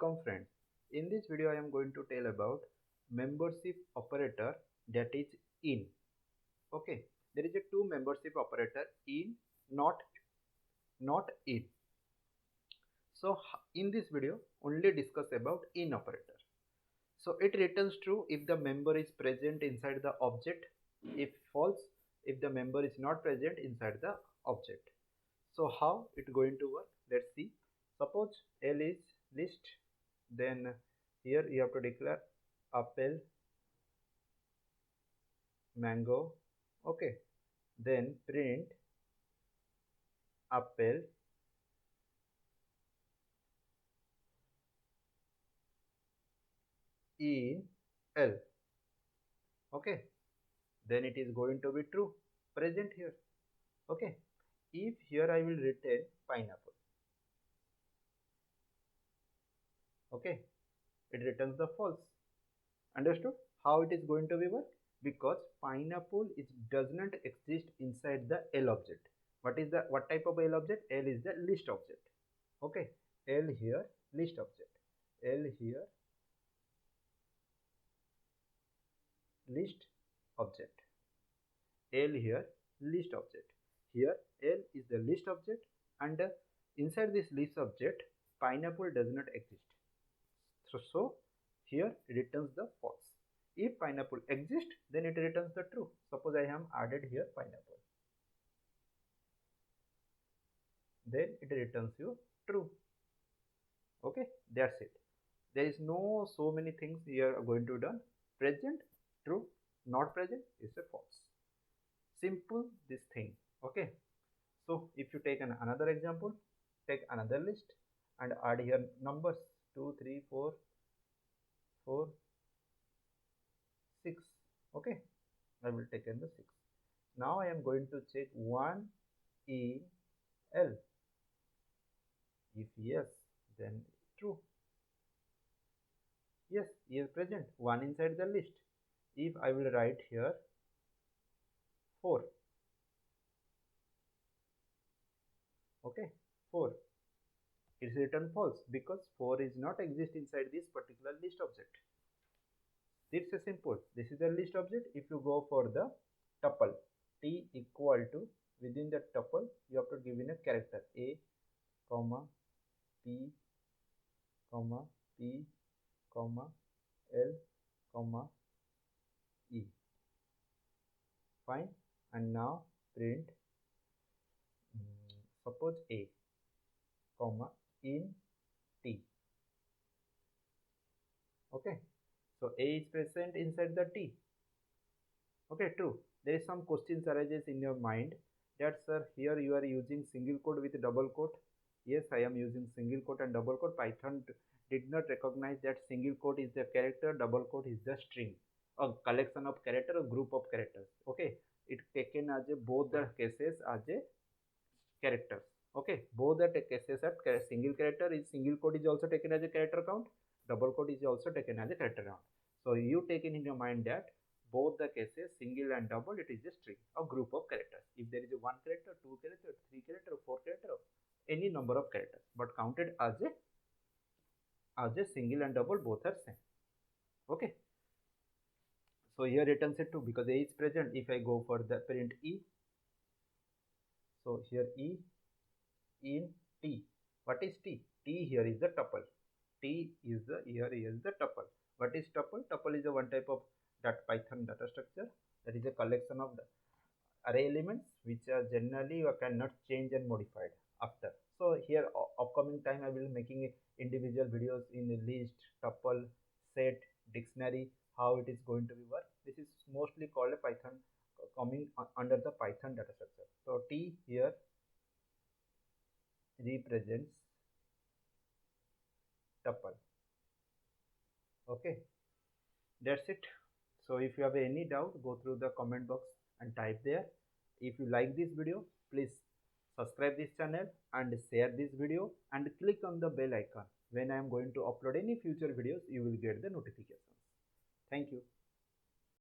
Welcome friends. In this video I am going to tell about membership operator, that is in. Okay, there is a two membership operator, in, not in. So in this video only discuss about in operator. So it returns true if the member is present inside the object, if false if the member is not present inside the object. So how it going to work? Let's see. Suppose L is list, then here you have to declare apple, mango. Okay, then print apple in L. Okay, then it is going to be true, present here. Okay, if here I will return pineapple, okay, it returns the false. Understood how it is going to be work? Because pineapple does not exist inside the L object. What type of L object? L is the list object. Okay, L here list object, L here list object, L here list object. Here L is the list object, and inside this list object pineapple does not exist. So here it returns the false. If pineapple exists, then it returns the true. Suppose I have added here pineapple, then it returns you true. Okay, that's it. There is no so many things here are going to done. Present true, not present is a false. Simple this thing. Okay, so if you take another example, take another list and add here numbers 2 3 4 4 6. Okay, I will take in the 6. Now I am going to check 1 in L. If yes, then true. Yes, he is present, 1 inside the list. If I will write here 4, okay, 4, it's written false because 4 is not exist inside this particular list object. It's a simple. This is the list object. If you go for the tuple, t equal to, within the tuple you have to give in a character a, comma, p, comma, p, comma, l, comma, e. Fine. And now print suppose a, comma, in t. Okay, so a is present inside the t. Okay, true. There is some questions arises in your mind that sir, here you are using single quote with double quote. Yes, I am using single quote and double quote. Python did not recognize that single quote is the character, double quote is the string, a collection of character, a group of characters. Okay, it taken as a both the cases as a characters. Okay, both the cases are single character is single quote is also taken as a character count, double quote is also taken as a character count. So you take in your mind that both the cases, single and double, it is a string, a group of characters. If there is a 1 character, 2 character, 3 character, 4 character, any number of characters, but counted as a single and double, both are same. Okay, so here returns it 2 because a is present. If I go for the print e, so here e in t. What is t? T here is the tuple. T is the here is the tuple. What is tuple? Tuple is a one type of that Python data structure, that is a collection of the array elements which are generally you cannot change and modified after. So here upcoming time I will making individual videos in the list, tuple, set, dictionary, how it is going to be work. This is mostly called a Python coming under the Python data structure. So T here represents tuple. Okay, that's it. So if you have any doubt, go through the comment box and type there. If you like this video, please subscribe this channel and share this video and click on the bell icon. When I am going to upload any future videos, you will get the notifications. Thank you.